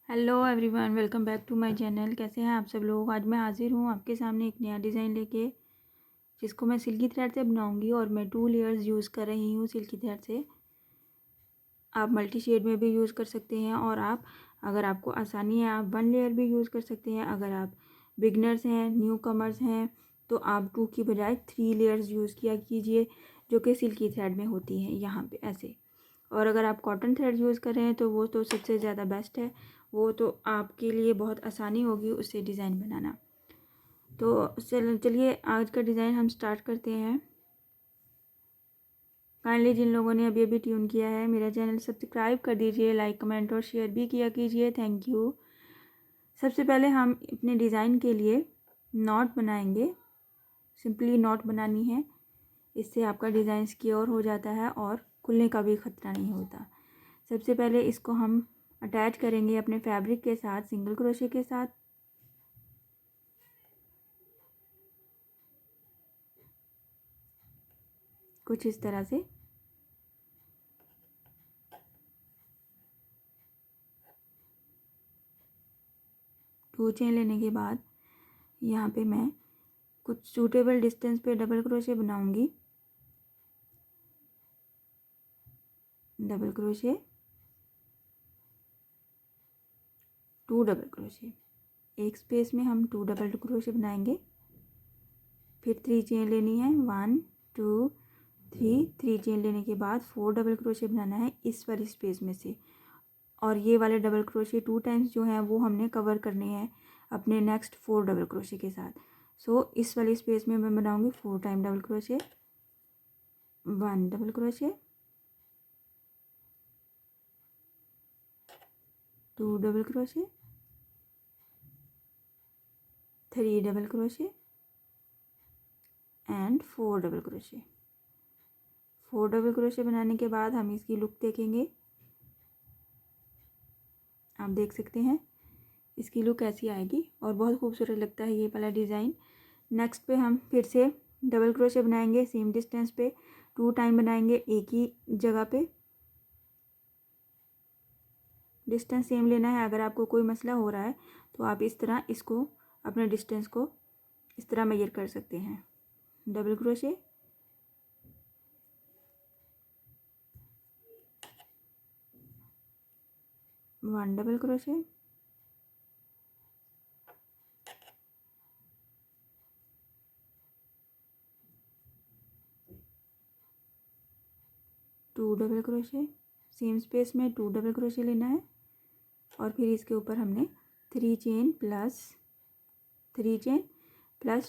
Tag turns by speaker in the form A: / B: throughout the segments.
A: Hello everyone, welcome back to my channel. कैसे हैं आप सब लोग। आज मैं हाजिर हूँ आपके सामने एक नया डिज़ाइन लेके, जिसको मैं सिल्की थ्रेड से बनाऊंगी और मैं 2 लेयर्स यूज़ कर रही हूँ सिल्की थ्रेड से। आप मल्टी शेड में भी यूज़ कर सकते हैं और आप अगर आपको आसानी है आप 1 लेयर भी यूज़ कर सकते हैं। अगर आप बिगनर्स हैं, न्यू कमर्स हैं, तो आप 2 की बजाय 3 लेयर्स यूज़ किया कीजिए, जो कि सिल्की थ्रेड में होती हैं यहाँ पे ऐसे। और अगर आप कॉटन थ्रेड यूज़ कर रहे हैं तो वो तो सबसे ज़्यादा बेस्ट है, वो तो आपके लिए बहुत आसानी होगी उससे डिज़ाइन बनाना। तो चलिए आज का डिज़ाइन हम स्टार्ट करते हैं। काइंडली जिन लोगों ने अभी अभी ट्यून किया है मेरा चैनल सब्सक्राइब कर दीजिए, लाइक कमेंट और शेयर भी किया कीजिए। Thank you. सबसे पहले हम अपने डिज़ाइन के लिए नॉट बनाएंगे। सिंपली नॉट बनानी है, इससे आपका डिज़ाइन सिक्योर हो जाता है और खुलने का भी ख़तरा नहीं होता। सबसे पहले इसको हम अटैच करेंगे अपने फैब्रिक के साथ सिंगल क्रोशे के साथ। कुछ इस तरह से। टू चेन लेने के बाद यहाँ पे मैं कुछ सूटेबल डिस्टेंस पे डबल क्रोशे बनाऊंगी। डबल क्रोशे, 2 डबल क्रोशे, एक स्पेस में हम 2 डबल क्रोशे बनाएंगे। फिर 3 चेन लेनी है, 1 2 3 चेन लेने के बाद 4 डबल क्रोशे बनाना है इस वाली स्पेस में से। और ये वाले डबल क्रोशे 2 टाइम्स जो हैं वो हमने कवर करने हैं अपने नेक्स्ट 4 डबल क्रोशे के साथ। सो इस वाली स्पेस में मैं बनाऊंगी 4 time double crochet, 1 double crochet, 2 double crochet, 3 double crochet and 4 double crochet. 4 double crochet बनाने के बाद हम इसकी लुक देखेंगे। आप देख सकते हैं इसकी लुक ऐसी आएगी और बहुत खूबसूरत लगता है ये वाला डिज़ाइन। नेक्स्ट पे हम फिर से डबल क्रोशे बनाएंगे सेम डिस्टेंस पे, 2 टाइम बनाएंगे एक ही जगह पे। डिस्टेंस सेम लेना है। अगर आपको कोई मसला हो रहा है तो आप इस तरह इसको अपने डिस्टेंस को इस तरह मेजर कर सकते हैं। Double crochet, 1 double crochet, 2 double crochet, same space में 2 डबल क्रोशे लेना है और फिर इसके ऊपर हमने 3 चेन प्लस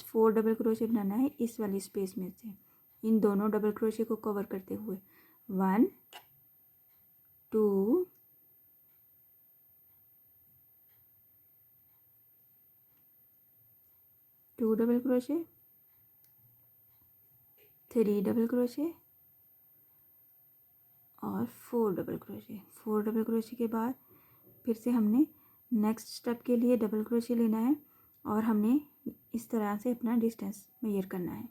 A: 4 डबल क्रोशे बनाना है इस वाली स्पेस में से, इन दोनों डबल क्रोशे को कवर करते हुए। 1 2 2 डबल क्रोशे, 3 डबल क्रोशे और 4 डबल क्रोशे। 4 डबल क्रोशे के बाद फिर से हमने नेक्स्ट स्टेप के लिए डबल क्रोशे लेना है और हमने इस तरह से अपना डिस्टेंस मेजर करना है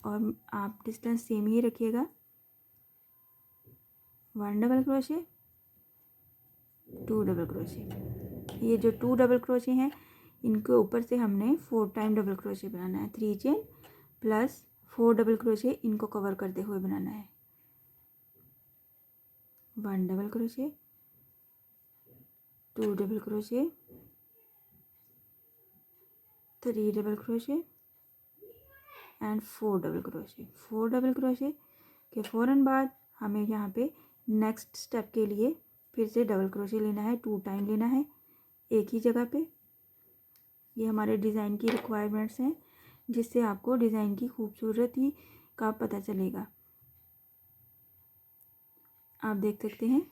A: और आप डिस्टेंस सेम ही रखिएगा। 1 डबल क्रोशे, 2 डबल क्रोशे। ये जो 2 डबल क्रोशे हैं इनके ऊपर से हमने 4 टाइम डबल क्रोशे बनाना है। 3 चेन प्लस 4 डबल क्रोशे इनको कवर करते हुए बनाना है। 1 double crochet, 2 double crochet, 3 double crochet and 4 double crochet. 4 double crochet के फ़ौरन बाद हमें यहाँ पे नेक्स्ट स्टेप के लिए फिर से डबल क्रोशे लेना है, 2 टाइम लेना है एक ही जगह पे। ये हमारे डिज़ाइन की रिक्वायरमेंट्स हैं जिससे आपको डिज़ाइन की खूबसूरती का पता चलेगा। आप देख सकते हैं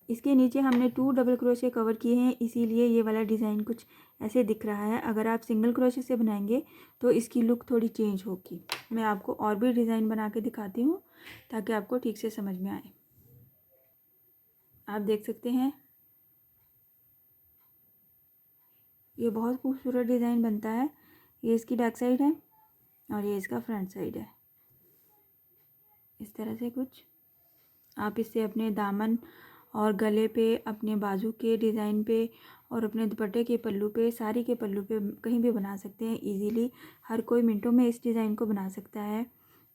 A: इसके नीचे हमने 2 डबल क्रोशे कवर किए हैं, इसीलिए ये वाला डिज़ाइन कुछ ऐसे दिख रहा है। अगर आप सिंगल क्रोशे से बनाएंगे तो इसकी लुक थोड़ी चेंज होगी। मैं आपको और भी डिज़ाइन बना के दिखाती हूँ ताकि आपको ठीक से समझ में आए। आप देख सकते हैं ये बहुत खूबसूरत डिज़ाइन बनता है। ये इसकी बैक साइड है और ये इसका फ्रंट साइड है। इस तरह से कुछ आप इससे अपने दामन और गले पे, अपने बाजू के डिज़ाइन पे और अपने दुपट्टे के पल्लू पे, साड़ी के पल्लू पे कहीं भी बना सकते हैं इजीली। हर कोई मिनटों में इस डिज़ाइन को बना सकता है।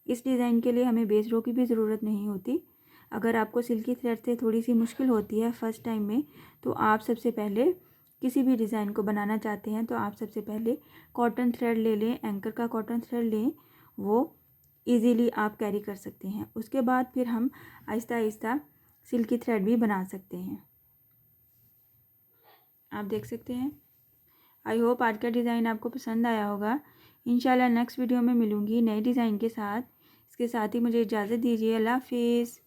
A: इस डिज़ाइन के लिए हमें बेस रो की भी ज़रूरत नहीं होती। अगर आपको सिल्की थ्रेड से थोड़ी सी मुश्किल होती है फ़र्स्ट टाइम में, तो आप सबसे पहले किसी भी डिज़ाइन को बनाना चाहते हैं तो आप सबसे पहले कॉटन थ्रेड ले लें, एंकर का कॉटन थ्रेड लें, वो इजीली आप कैरी कर सकते हैं। उसके बाद फिर हम आहिस्ता आहिस्ता सिल्की थ्रेड भी बना सकते हैं। आप देख सकते हैं। आई होप आज का डिज़ाइन आपको पसंद आया होगा। इंशाल्लाह नेक्स्ट वीडियो में मिलूँगी नए डिज़ाइन के साथ। इसके साथ ही मुझे इजाज़त दीजिए। अल्लाह हाफिज़।